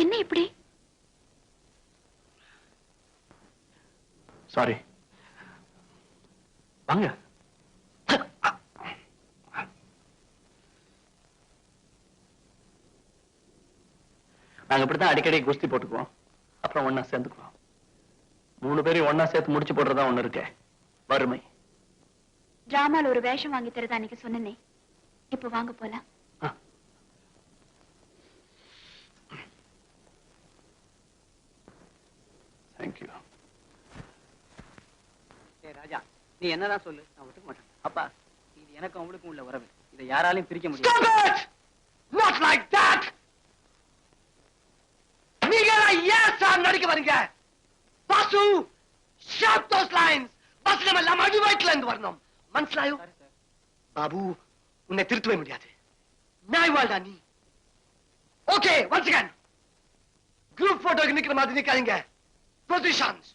என்ன இப்படி? சாரி. வாங்க. நாங்க இப்படித்தான் அடிக்கடி குஸ்தி போட்டுக்குவோம், அப்புறம் ஒன்னா சேர்ந்துக்குவோம். 3 பேரையும் ஒன்னா சேர்த்து முடிச்சு போடுறதா ஒண்ணு இருக்கே, வறுமை. டிராமால ஒரு வேஷம் வாங்கி தரதா அன்னைக்கு சொன்னனே, இப்ப வாங்க போலாம். தேங்க்யூ. ராஜா, நீ என்னதான் சொல்லு, நான் ஒத்துக்க மாட்டேன். அப்பா, இது எனக்கு அவங்களுக்கும் உள்ள உறவு, இதை யாராலையும் பிரிக்க முடியாது. Not like that. நீங்க ஏன் சார் நடிக்க வரீங்க? Basu, sharp those lines. பஸ்ல எல்லாம் அடி வயிற்றுல இருந்து வரணும். மனசிலாயோ? பாபு, உன்னை திருத்தவே முடியாது. நாய் வாழ்டா நீ. Okay, once again. குரூப் போட்டோக்கு நிக்கிற மாதிரி நிக்காதீங்க. Positions.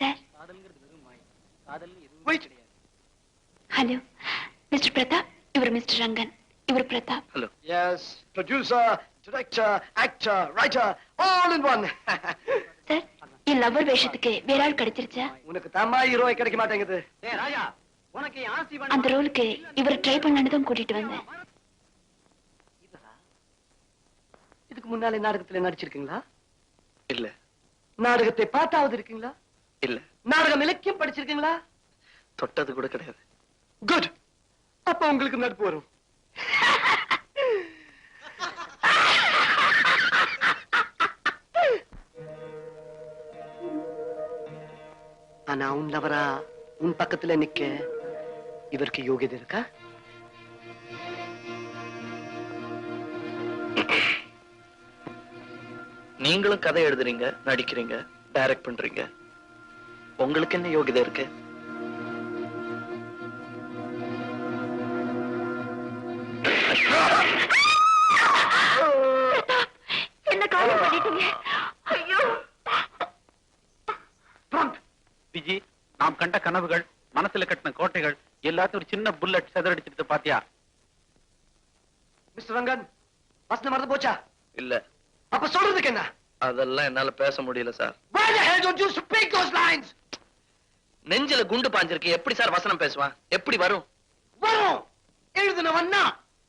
சார். காதல்ங்கிறது வெறும் மாய். காதல்னு எதுவும் கிடையாது. Hello, mister Prathap. இவர் மிஸ்டர் ரங்கன். இவர் Prathap. Hello. Yes, producer, director, actor, writer, all in one. Sir, என் லவர் வேஷத்துக்கு வேற ஆள் கிடைச்சிருச்சா? உனக்கு தாமா ஹீரோய் கிடைக்க மாட்டேங்குது. ஏய் ராஜா, உனக்கு ஆசி பண்ண அந்த ரோலுக்கு இவர் ட்ரை பண்ணலான்னு தான் கூட்டிட்டு வந்தேன். இதுக்கு முன்னாலே நாடகத்துல நடிச்சிருக்கீங்களா? இல்ல. நாடகத்தை பார்த்தாவது இருக்கீங்களா? இல்ல. நாடகம் இலக்கியம் படிச்சிருக்கீங்களா? தொட்டது கூட கிடையாது. குட். அப்ப உங்களுக்கு நடிப்பு வரும். ஆனா உன் லவரா உன் பக்கத்துல நிக்க இவருக்கு யோகியதை இருக்கா? நீங்களும் கதை எழுதுறீங்க, நடிக்கிறீங்க, டைரக்ட் பண்றீங்க. உங்களுக்கு என்ன யோகிதை இருக்கு? என்ன காரியம் பண்ணிட்டீங்க? ஐயோ! விஜி, நாம் கண்ட கனவுகள், மனசுல கட்டின கோட்டைகள் எல்லாத்தையும் ஒரு சின்ன புல்லட் செதறடிச்சிட்டு பாத்தியா? மிஸ்டர் ரங்கன், வசனம் மறந்து போச்சா? இல்ல. அப்ப சொல்றதுக்கு என்ன? அதெல்லாம் என்னால பேச முடியல sir. Why the hell don't you speak those lines? நெஞ்சில குண்டு பாஞ்சிருக்கு, எப்படி சார் வசனம் பேசுவான்? எப்படி வரும்? வரும். எழுதுனவன்னா.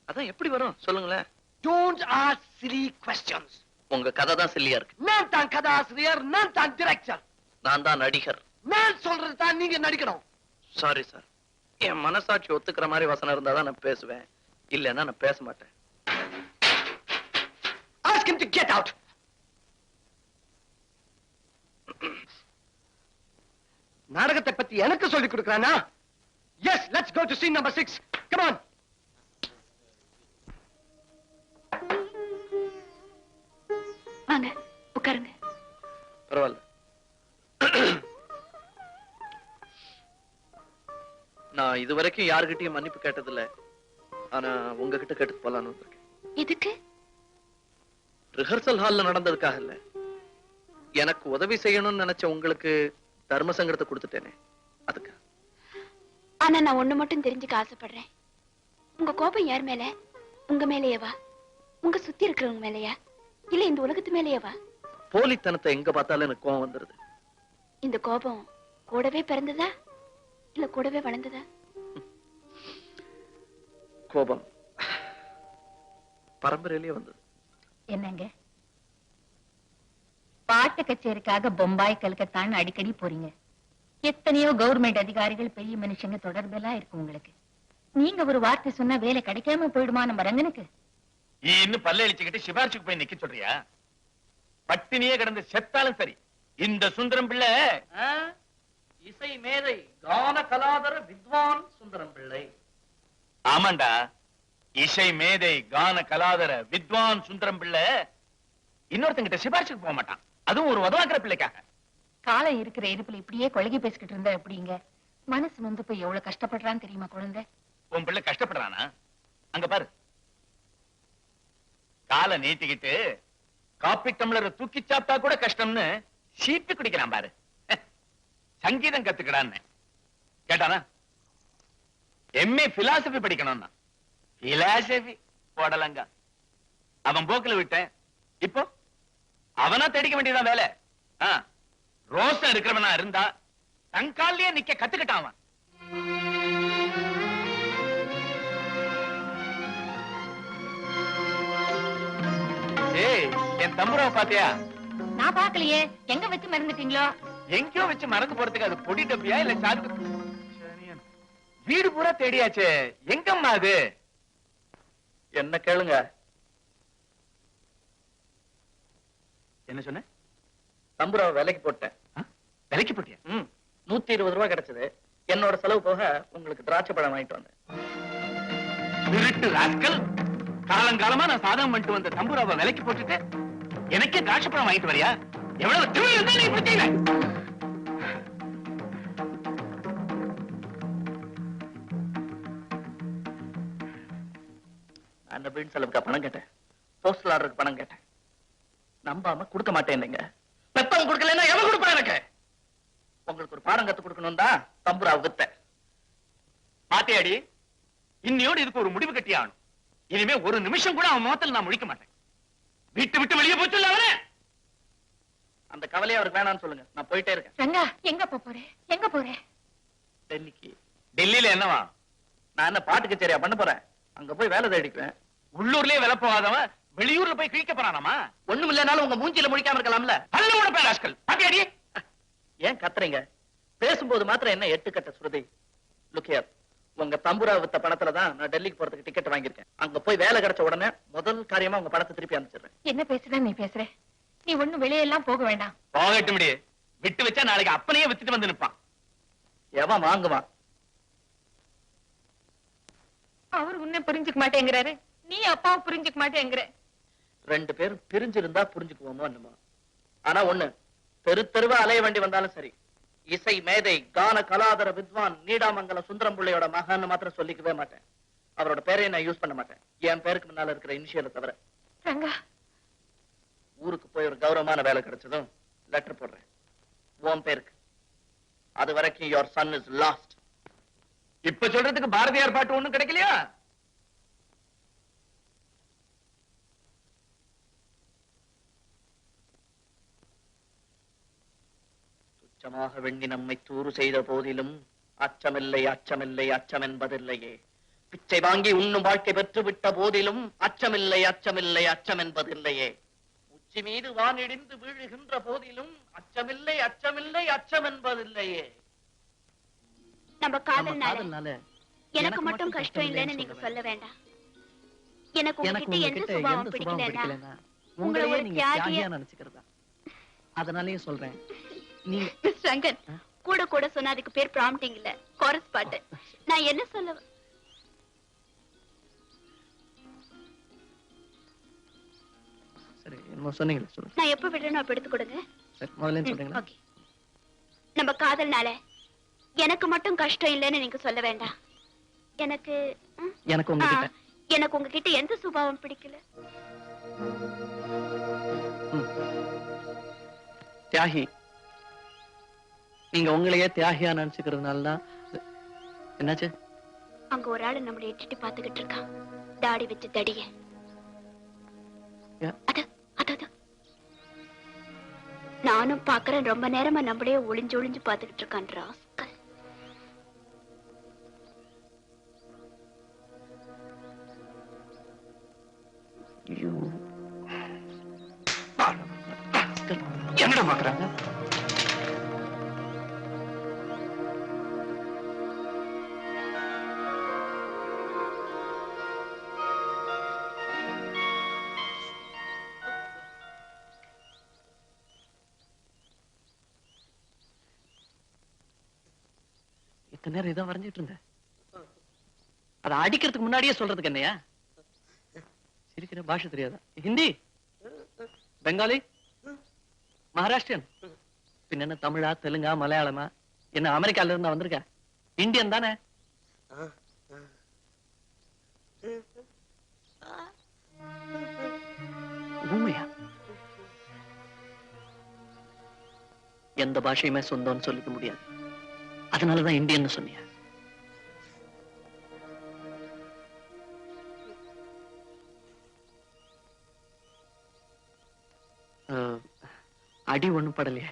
அதான் எப்படி வரும் சொல்லுங்களேன். Don't ask silly questions. உங்க கதை தான் சில்லியா இருக்கு. நான் தான் கதாசிரியர், நான் தான் டைரக்டர். நான் தான் நடிகர். நான் சொல்றது தான் நீங்க நடிக்கணும். Sorry sir. என் மனசாட்சி ஒத்துக்கிற மாதிரி வசனம் இருந்தாதான் நான் பேசுவேன், இல்லன்னா நான் பேச மாட்டேன். Ask him to get out. நாடகத்தை பத்தி எனக்கு சொல்லிக் கொடுக்கறானா? Yes, let's go to scene number 6. Come on. வாங்க, உட்காருங்க. பரவாயில்ல. நான் இதுவரைக்கும் யாருகிட்டயும் மன்னிப்பு கேட்டதில்ல. ஆனா உங்ககிட்ட கேட்டு போலான்னு வந்திருக்கேன். எதுக்கு? ரிஹர்சல் ஹால்ல நடந்ததுக்காக இல்ல. எனக்கு உதவி செய்யணும்னு நினைச்ச உங்களுக்கு தர்ம சங்கடத்தை கொடுத்துட்டேனே, அதுக்கு. ஆனா நான் ஒண்ணு மட்டும் தெரிஞ்சுக்க ஆசைப்படுறேன். உங்க கோபம் யார் மேல? உங்க மேலேயேவா? உங்க சுத்தி இருக்கிறவங்க மேலயா? இல்ல இந்த உலகத்து மேலேயேவா? போலித்தனத்தை எங்க பார்த்தாலும் எனக்கு கோபம் வந்துருது. இந்த கோபம் கூடவே பிறந்ததா இல்ல கூடவே வளர்ந்ததா? கோபம் பரம்பரையிலேயே வந்தது. என்னங்க, பாட்டு கச்சேரிக்காக பொம்பாய் கல்கத்தான்னு அடிக்கடி போறீங்க. எத்தனையோ கவர்மெண்ட் அதிகாரிகள், பெரிய மனுஷங்க தொடர்பெல்லாம் இருக்கு உங்களுக்கு. நீங்க ஒரு வார்த்தை சொன்னா வேலை கிடைக்காம போயிடுமா நம்ம ரங்கனுக்கு? இன்னும் பல்ல அழிச்சுக்கிட்டு சிபாரிசுக்கு போய் நிக்க சொல்றியா? பட்டினியே கிடந்து செத்தாலும் சரி, இந்த சுந்தரம் பிள்ளை இசை மேதை, கான கலாதர வித்வான் சுந்தரம் பிள்ளை. ஆமாண்டா, இசை மேதை, கான கலாதர வித்வான் சுந்தரம் பிள்ளை இன்னொருத்தங்கிட்ட சிபாரிசுக்கு போக மாட்டான், அதுவும் ஒரு உதவாக்கிற பிள்ளைக்காக. காலம் இருக்கிற இருப்புல இப்படியே கொலகி பேசிக்கிட்டு இருந்தா எப்படிங்க? மனசு வந்து போய் எவ்வளவு கஷ்டப்படுறான்னு தெரியுமா குழந்தை? உன் பிள்ளை கஷ்டப்படுறானா? அங்க பாரு, காலை நீட்டிக்கிட்டு காப்பி டம்ளரை தூக்கி சாப்பிட்டா கூட கஷ்டம்னு சீப்பி குடிக்கிறான் பாரு. சங்கீதம் கத்துக்கடான்னு கேட்டானா? எம்ஏ பிலாசபி படிக்கணும்னா பிலாசபி போடலங்க. அவன் போக்குல விட்டேன். இப்போ அவனா தேடிக்க வேண்டியதான் வேலை. ரோசம் இருக்கிறவனா இருந்தா தங்காலியே நிக்க கத்துக்கிட்டான் அவன். ஏய், என் தம்புராவை பாத்தியா? நான் பாக்கலையே. எங்க வச்சு மறந்துட்டீங்களோ? எங்கேயோ வச்சு மறந்து போறதுக்கு அது பொடி டப்பியா இல்ல சாக்கு? வீடு பூரா தேடியாச்சே, எங்கம்மா அது? என்ன கேளுங்க. என்ன சொன்ன? தம்புராவை விலைக்கு போட்டேன். விலைக்கு போட்டியா? 120 ரூபாய் கிடைச்சது. என்னோட செலவு போக உங்களுக்கு திராட்சை பழம் வாங்கிட்டு வந்தேன். திருட்டு ராஸ்கல்! காலங்காலமா நான் சாதகம் பண்ணிட்டு வந்த தம்புராவை விலைக்கு போட்டுட்டு எனக்கே திராட்சை பழம் வாங்கிட்டு வரியா? எவ்வளவு திமிரு இருந்தா நீ இப்படி செய்வ? அந்த வீடு செலவுக்கு பணம் கேட்டேன். போஸ்டல் ஆர்டருக்கு பணம் கேட்டேன். நம்பாம கொடுக்க மாட்டேன். பெத்தவங்க கொடுக்கலன்னா எவன் கொடுப்பா எனக்கு? உங்களுக்கு ஒரு பாடம் கத்து கொடுக்கணும் தான் தம்புராவை வித்தேன். பாத்தியாடி, இன்னையோடு இதுக்கு ஒரு முடிவு கட்டி ஆகணும். இனிமே ஒரு நிமிஷம் கூட அவன் முகத்தில் நான் முழிக்க மாட்டேன். விட்டு விட்டு வெளியே போச்சு அவனே. அந்த கவலையை அவருக்கு வேணாம்னு சொல்லுங்க. நான் போயிட்டே இருக்கேன். ரங்கா, எங்க போறேன்? எங்க போறேன்? டெல்லிக்கு. டெல்லியில என்னவா? நான் என்ன பாட்டு கச்சேரியா பண்ண போறேன்? அங்க போய் வேலை தேடிக்குவேன். உள்ளூர்லயே வேலை போகாதவன் வெளியூர்ல போய் கிழிக்க போறானாமா? ஒண்ணும் இல்லைனாலும் உங்க மூஞ்சில முடிக்காம இருக்கலாம்ல. அல்ல உட பேர் ராஸ்கல். பாத்தியாடி? ஏன் கத்துறீங்க? பேசும்போது மாத்திரம் என்ன எட்டுக்கட்ட சுருதி? லுக்கியர், உங்க தம்புரா வித்த பணத்துல தான் நான் டெல்லிக்கு போறதுக்கு டிக்கெட் வாங்கியிருக்கேன். அங்க போய் வேலை கிடைச்ச உடனே முதல் காரியமா உங்க பணத்தை திருப்பி அனுப்பிச்சிடுறேன். என்ன பேசுற நீ? பேசுற நீ ஒண்ணும் வெளியெல்லாம் போக வேண்டாம். போகட்டும் முடியே. விட்டு வச்சா நாளைக்கு அப்பனையே வித்துட்டு வந்து நிப்பான். எவன் வாங்குவான்? அவர் உன்னை புரிஞ்சுக்க மாட்டேங்கிறாரு, நீ அப்பாவை புரிஞ்சுக்க மாட்டேங்கிற. 2 பேரும் பிரிஞ்சிருந்தா புரிஞ்சுக்குவோமோ என்னமோ. ஆனா ஒண்ணு, தெருவா அலைய வேண்டி வந்தாலும் சரி, இசை மேதை கான கலாதர வித்வான் நீடாமங்கல சுந்தரம் பிள்ளையோட மகன் மாத்திரம் சொல்லிக்கவே மாட்டேன். அவரோட பேரையை நான் யூஸ் பண்ண மாட்டேன். என் பேருக்கு முன்னால இருக்கிற இனிஷியலை தவிர. ரங்கா, ஊருக்கு போய் ஒரு கௌரவமான வேலை கிடைச்சதும் லெட்டர் போடுறேன் உன் பேருக்கு. அது வரைக்கும் your son is lost. இப்ப சொல்றதுக்கு பாரதியார் பாட்டு ஒண்ணும் கிடைக்கலையா? துச்சமாக வெண்ணி நம்மை தூறு செய்த போதிலும் அச்சமில்லை அச்சமில்லை அச்சம் என்பதில்லையே. பிச்சை வாங்கி உண்ணும் வாழ்க்கை பெற்று விட்ட போதிலும் அச்சமில்லை அச்சமில்லை அச்சம் என்பதில்லையே. உச்சி மீது வானிடிந்து வீழுகின்ற போதிலும் அச்சமில்லை அச்சமில்லை அச்சம் என்பதில்லையே. நம்ம காதல்னால எனக்கு மட்டும் கஷ்டம் இல்லைன்னு நீங்க சொல்ல வேண்டாம். எனக்கு உங்ககிட்ட எந்த சுபாவம் பிடிக்கலன்னா உங்களை ஒரு தியாகியா நினைச்சுக்கிறதா. அதனாலயே சொல்றேன். நீ மிஸ்டர் ரங்கன், கூட கூட சொன்னா அதுக்கு பேர் ப்ராம்ப்டிங் இல்ல, கோரஸ் பாட்டு. நான் என்ன சொல்ல சரி என்ன சொன்னீங்களா சொல்லுங்க. நான் எப்ப விடுறேன்னு அப்ப எடுத்து கொடுங்க. சரி முதல்ல சொல்றீங்களா? ஓகே. நம்ம காதல்னால எனக்கு மட்டும் கஷ்டம் இல்லைன்னு நீங்க சொல்ல வேண்டாம். எனக்கு உங்ககிட்ட எந்த சுபாவம் பிடிக்கல. தியாகி, நீங்க உங்களையே தியாகியா நினைச்சுக்கிறதுனால தான். என்னாச்சு? அங்க ஒரு ஆளு நம்மளை எட்டிட்டு பாத்துக்கிட்டு இருக்கான், தாடி வச்சு தடிய. நானும் பாக்குறேன். ரொம்ப நேரமா நம்மளே ஒளிஞ்சு ஒளிஞ்சு பாத்துக்கிட்டு இருக்கான் ராஸ்கல். என்னடா பாக்குறாங்க? இத்தனை நேரம் இதான் வரைஞ்சிட்டு இருந்தேன். அதை அடிக்கிறதுக்கு முன்னாடியே சொல்றதுக்கு என்னையா? சிரிக்கிற பாஷை தெரியாதா? ஹிந்தி, பெங்காலி, மகாராஷ்டிரன், பின்ன என்ன தமிழா, தெலுங்கா, மலையாளமா? என்ன அமெரிக்கால இருந்தா வந்திருக்க? இந்தியன் தானே? ஊமையா? எந்த பாஷையுமே சொந்தம்னு சொல்லிக்க முடியாது. அதனாலதான் இந்தியன்னு சொன்னியா? அடி ஒண்ணும் படலையே.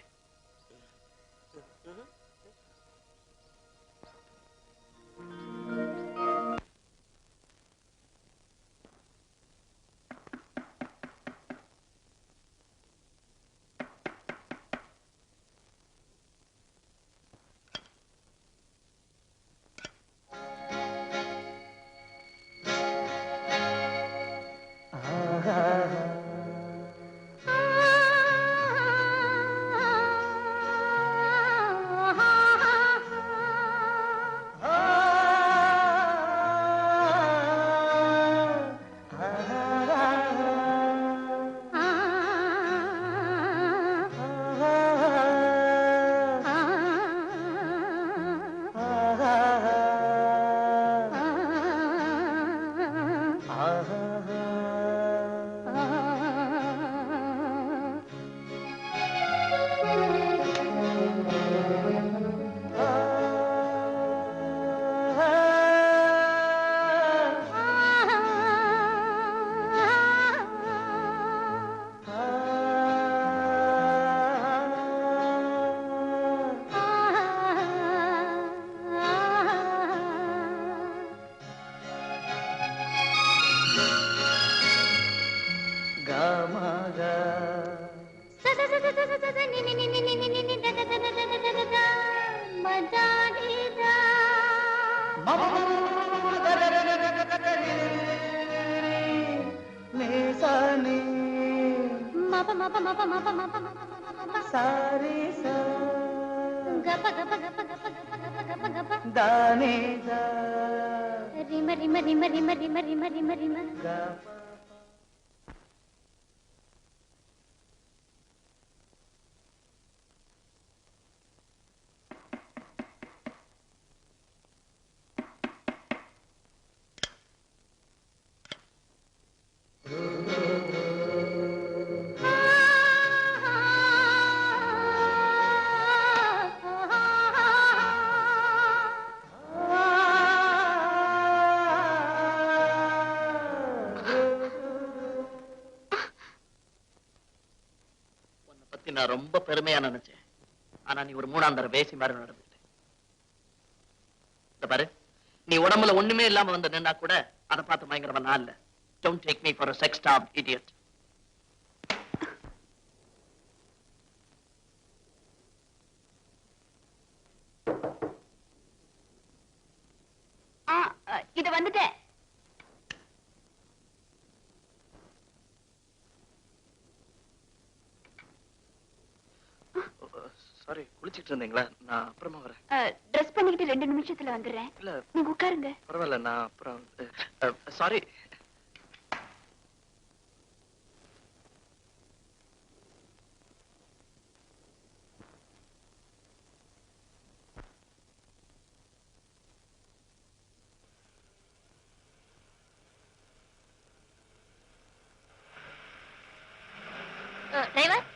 நான் ரொம்ப பெருமையா நினைச்சேன். ஆனா நீ ஒரு மூணாந்தர பேசி மாதிரி நடந்துட்ட. பாரு, நீ உடம்புல ஒண்ணுமே இல்லாம வந்து நின்னா கூட அதை பார்த்து பயங்கரமா நான் இல்ல. Don't take me for a sex-starved idiot. இது வந்துட்டேன். சாரி, குளிச்சிட்டு இருந்தீங்களா? நான் அப்புறமா வரேன். ட்ரெஸ் பண்ணிக்கிட்டு 2 நிமிஷத்துல வந்துடுறேன். இல்ல, நீங்க உட்காருங்க. பரவாயில்ல, நான் அப்புறம் சாரி. டிரைவர்,